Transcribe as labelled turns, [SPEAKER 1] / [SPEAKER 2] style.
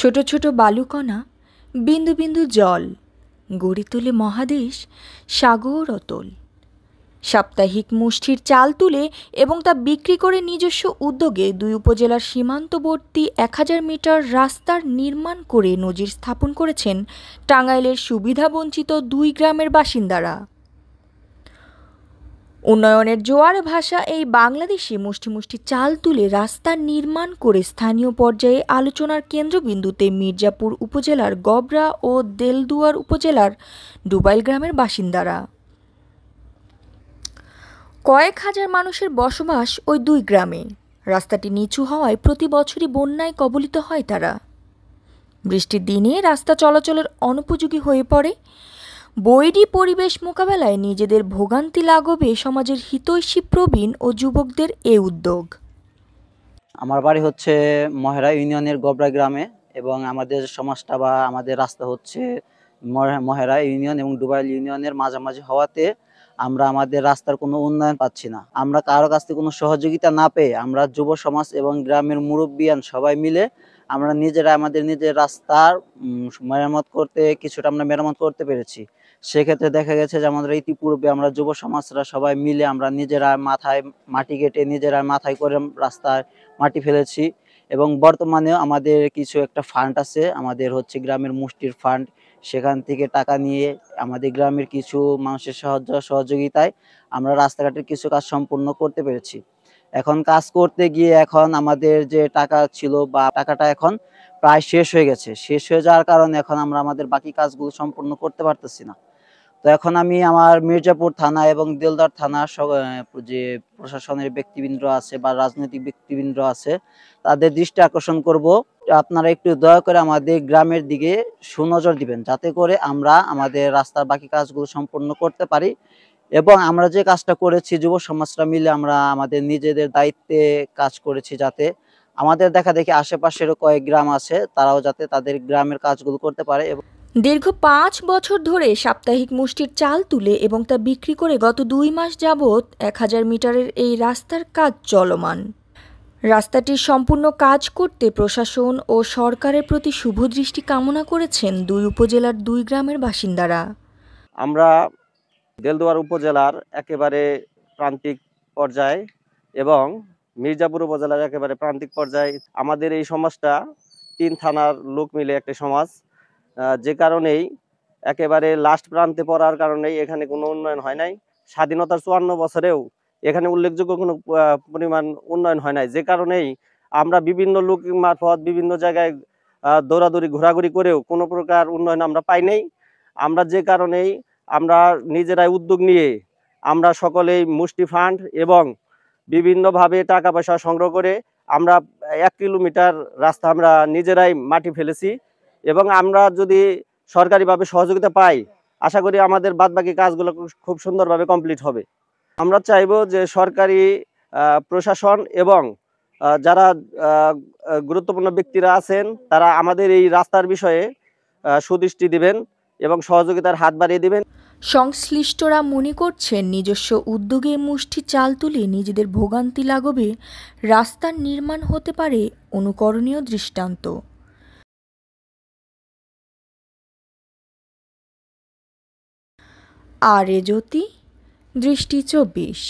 [SPEAKER 1] ছোট ছোট বালুকণা, বিন্দু বিন্দু জল গড়ে তোলে মহাদেশ, সাগর অতল। সাপ্তাহিক মুষ্টির চাল তুলে এবং তা বিক্রি করে নিজস্ব উদ্যোগে দুই উপজেলার সীমান্তবর্তী ১,০০০ মিটার রাস্তার নির্মাণ করে নজির স্থাপন করেছেন টাঙ্গাইলের সুবিধাবঞ্চিত দুই গ্রামের বাসিন্দারা। উন্নয়নের জোয়ার ভাষা এই বাংলাদেশে মুষ্টি মুষ্টি চাল তুলে রাস্তা নির্মাণ করে স্থানীয় পর্যায়ে আলোচনার কেন্দ্রবিন্দুতে মির্জাপুর উপজেলার গবরা ও দেলদুয়ার উপজেলার ডুবাইল গ্রামের বাসিন্দারা। কয়েক হাজার মানুষের বসবাস ওই দুই গ্রামে। রাস্তাটি নিচু হওয়ায় প্রতি বছরই বন্যায় কবলিত হয় তারা। বৃষ্টির দিনে রাস্তা চলাচলের অনুপযোগী হয়ে পড়ে। বৈরী পরিবেশ মোকাবেলায় নিজেদের ভোগান্তি লাঘবে সমাজের হিতৈষী প্রবীণ ও যুবকদের এ উদ্যোগ।
[SPEAKER 2] আমার বাড়ি হচ্ছে মহেরা ইউনিয়নের গবরা গ্রামে এবং আমাদের সমাজটা বা আমাদের রাস্তা হচ্ছে মহেরা ইউনিয়ন এবং ডুবাইল ইউনিয়নের মাঝামাঝি হওয়াতে আমরা আমাদের রাস্তার কোনো উন্নয়ন পাচ্ছি না। আমরা কারো কাছ থেকে কোনো সহযোগিতা না পেয়ে আমরা যুব সমাজ এবং গ্রামের মুরব্বিয়ান সবাই মিলে আমরা নিজেরা আমাদের নিজের রাস্তার কিছুটা আমরা মেরামত করতে পেরেছি। সেক্ষেত্রে দেখা গেছে যে আমাদের ইতিপূর্বে আমরা যুব সমাজরা সবাই মিলে আমরা নিজেরা মাথায় মাটি কেটে নিজেরা মাথায় করে রাস্তায় মাটি ফেলেছি এবং বর্তমানেও আমাদের কিছু একটা ফান্ড আছে, আমাদের হচ্ছে গ্রামের মুষ্টির ফান্ড। সেখান থেকে টাকা নিয়ে আমাদের গ্রামের কিছু মানুষের সহযোগিতায় আমরা রাস্তাঘাটের কিছু কাজ সম্পূর্ণ করতে পেরেছি। এখন কাজ করতে গিয়ে এখন আমাদের যে টাকা ছিল বা টাকাটা এখন প্রায় শেষ হয়ে গেছে। শেষ হয়ে যাওয়ার কারণে এখন আমরা আমাদের বাকি কাজগুলো সম্পূর্ণ করতে পারতেছি না। তো এখন আমি আমার মির্জাপুর থানা এবং দেলদার থানার যে প্রশাসনের ব্যক্তিবৃন্দ আছে বা রাজনৈতিক ব্যক্তিবৃন্দ আছে তাদের দৃষ্টি আকর্ষণ করব, আপনারা একটু দয়া করে আমাদের গ্রামের দিকে সুনজর দিবেন, যাতে করে আমরা আমাদের রাস্তার বাকি কাজগুলো সম্পূর্ণ করতে পারি এবং আমরা যে কাজটা করেছি যুব সমাজরা মিলে আমরা আমাদের নিজেদের দায়িত্বে কাজ করেছি, যাতে আমাদের দেখা দেখি আশেপাশেরও কয়েক গ্রাম আছে তারাও যাতে তাদের গ্রামের কাজগুলো করতে পারে।
[SPEAKER 1] দীর্ঘ ৫ বছর ধরে সাপ্তাহিক মুষ্টির চাল তুলে এবং তা বিক্রি করে গত ২ মাস যাবৎ ১,০০০ মিটারের এই রাস্তার কাজ চলমান। রাস্তাটির সম্পূর্ণ কাজ করতে প্রশাসন ও সরকারের প্রতি শুভদৃষ্টি কামনা করেছেন দুই উপজেলার দুই গ্রামের বাসিন্দারা।
[SPEAKER 3] আমরা দেলদুয়ার উপজেলার একেবারে প্রান্তিক পর্যায়ে এবং মির্জাপুর উপজেলার একেবারে প্রান্তিক পর্যায়ে আমাদের এই সমাজটা ৩ থানার লোক মিলে একটা সমাজ, যে কারণেই একেবারে লাস্ট প্রান্তে পড়ার কারণেই এখানে কোনো উন্নয়ন হয় নাই। স্বাধীনতার ৫৪ বছরেও এখানে উল্লেখযোগ্য কোনো পরিমাণ উন্নয়ন হয় নাই, যে কারণেই আমরা বিভিন্ন লোক মারফত বিভিন্ন জায়গায় দৌড়াদৌড়ি ঘোরাঘুরি করেও কোনো প্রকার উন্নয়ন আমরা পাই নাই। আমরা যে কারণেই আমরা নিজেরাই উদ্যোগ নিয়ে আমরা সকলেই মুষ্টি ফান্ড এবং বিভিন্নভাবে টাকা পয়সা সংগ্রহ করে আমরা ১ কিলোমিটার রাস্তা আমরা নিজেরাই মাটি ফেলেছি এবং আমরা যদি সরকারিভাবে সহযোগিতা পাই আশা করি আমাদের বাদবাকি কাজগুলো খুব সুন্দরভাবে কমপ্লিট হবে। আমরা চাইব যে সরকারি প্রশাসন এবং যারা গুরুত্বপূর্ণ ব্যক্তিরা আছেন তারা আমাদের এই রাস্তার বিষয়ে সুদৃষ্টি দিবেন এবং সহযোগিতার হাত বাড়িয়ে দিবেন।
[SPEAKER 1] সংশ্লিষ্টরা মনে করছেন নিজস্ব উদ্যোগে মুষ্টি চাল তুলে নিজেদের ভোগান্তি লাঘবে রাস্তার নির্মাণ হতে পারে অনুকরণীয় দৃষ্টান্ত। আর এ জ্যোতি, দৃষ্টি ২৪।